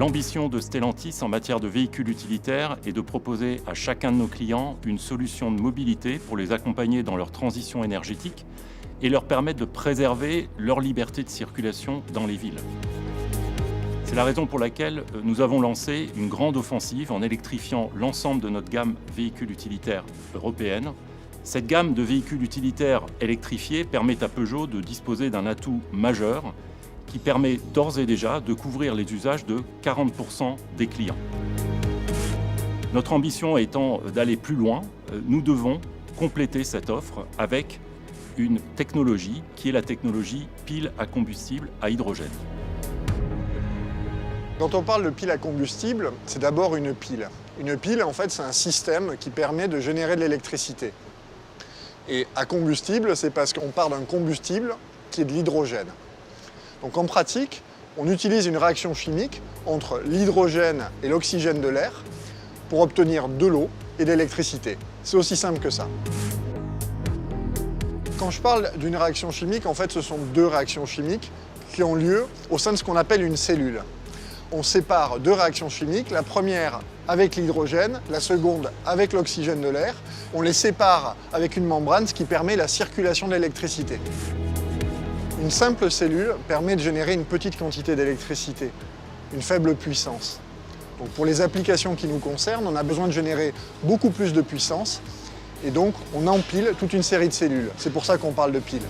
L'ambition de Stellantis en matière de véhicules utilitaires est de proposer à chacun de nos clients une solution de mobilité pour les accompagner dans leur transition énergétique et leur permettre de préserver leur liberté de circulation dans les villes. C'est la raison pour laquelle nous avons lancé une grande offensive en électrifiant l'ensemble de notre gamme véhicules utilitaires européenne. Cette gamme de véhicules utilitaires électrifiés permet à Peugeot de disposer d'un atout majeur qui permet d'ores et déjà de couvrir les usages de 40% des clients. Notre ambition étant d'aller plus loin, nous devons compléter cette offre avec une technologie qui est la technologie pile à combustible à hydrogène. Quand on parle de pile à combustible, c'est d'abord une pile. Une pile, en fait, c'est un système qui permet de générer de l'électricité. Et à combustible, c'est parce qu'on part d'un combustible qui est de l'hydrogène. Donc en pratique, on utilise une réaction chimique entre l'hydrogène et l'oxygène de l'air pour obtenir de l'eau et de l'électricité. C'est aussi simple que ça. Quand je parle d'une réaction chimique, en fait, ce sont deux réactions chimiques qui ont lieu au sein de ce qu'on appelle une cellule. On sépare deux réactions chimiques, la première avec l'hydrogène, la seconde avec l'oxygène de l'air. On les sépare avec une membrane, ce qui permet la circulation de l'électricité. Une simple cellule permet de générer une petite quantité d'électricité, une faible puissance. Donc pour les applications qui nous concernent, on a besoin de générer beaucoup plus de puissance et donc on empile toute une série de cellules. C'est pour ça qu'on parle de pile.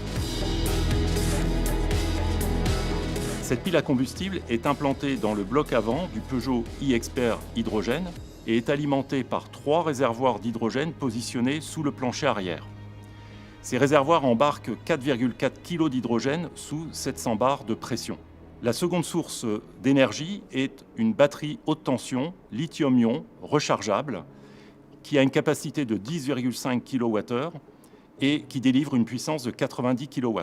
Cette pile à combustible est implantée dans le bloc avant du Peugeot e-Expert hydrogène et est alimentée par 3 réservoirs d'hydrogène positionnés sous le plancher arrière. Ces réservoirs embarquent 4,4 kg d'hydrogène sous 700 bars de pression. La seconde source d'énergie est une batterie haute tension lithium-ion rechargeable qui a une capacité de 10,5 kWh et qui délivre une puissance de 90 kW.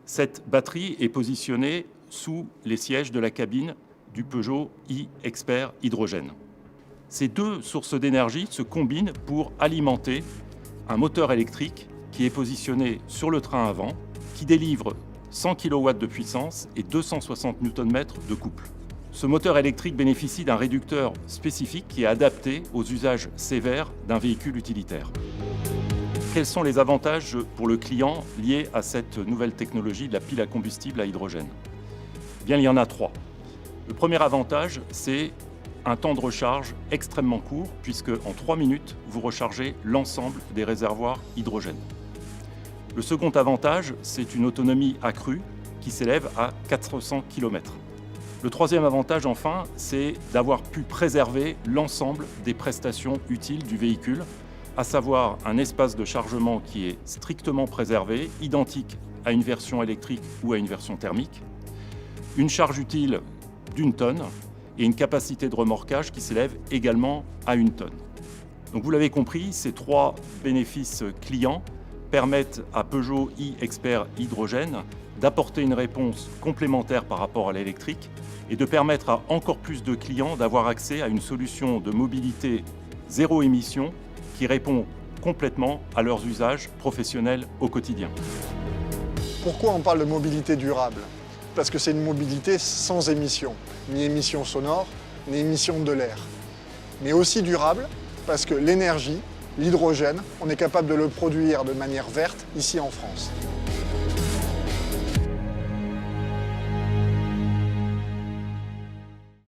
Cette batterie est positionnée sous les sièges de la cabine du Peugeot e-Expert hydrogène. Ces deux sources d'énergie se combinent pour alimenter un moteur électrique qui est positionné sur le train avant, qui délivre 100 kW de puissance et 260 Nm de couple. Ce moteur électrique bénéficie d'un réducteur spécifique qui est adapté aux usages sévères d'un véhicule utilitaire. Quels sont les avantages pour le client liés à cette nouvelle technologie de la pile à combustible à hydrogène? Bien, il y en a 3. Le premier avantage, c'est un temps de recharge extrêmement court, puisque en 3 minutes, vous rechargez l'ensemble des réservoirs hydrogène. Le second avantage, c'est une autonomie accrue qui s'élève à 400 km. Le troisième avantage, enfin, c'est d'avoir pu préserver l'ensemble des prestations utiles du véhicule, à savoir un espace de chargement qui est strictement préservé, identique à une version électrique ou à une version thermique, une charge utile d'1 tonne et une capacité de remorquage qui s'élève également à 1 tonne. Donc vous l'avez compris, ces 3 bénéfices clients permettent à Peugeot e-Expert hydrogène d'apporter une réponse complémentaire par rapport à l'électrique et de permettre à encore plus de clients d'avoir accès à une solution de mobilité zéro émission qui répond complètement à leurs usages professionnels au quotidien. Pourquoi on parle de mobilité durable? Parce que c'est une mobilité sans émissions, ni émissions sonores, ni émissions de l'air. Mais aussi durable parce que l'énergie, l'hydrogène, on est capable de le produire de manière verte ici en France.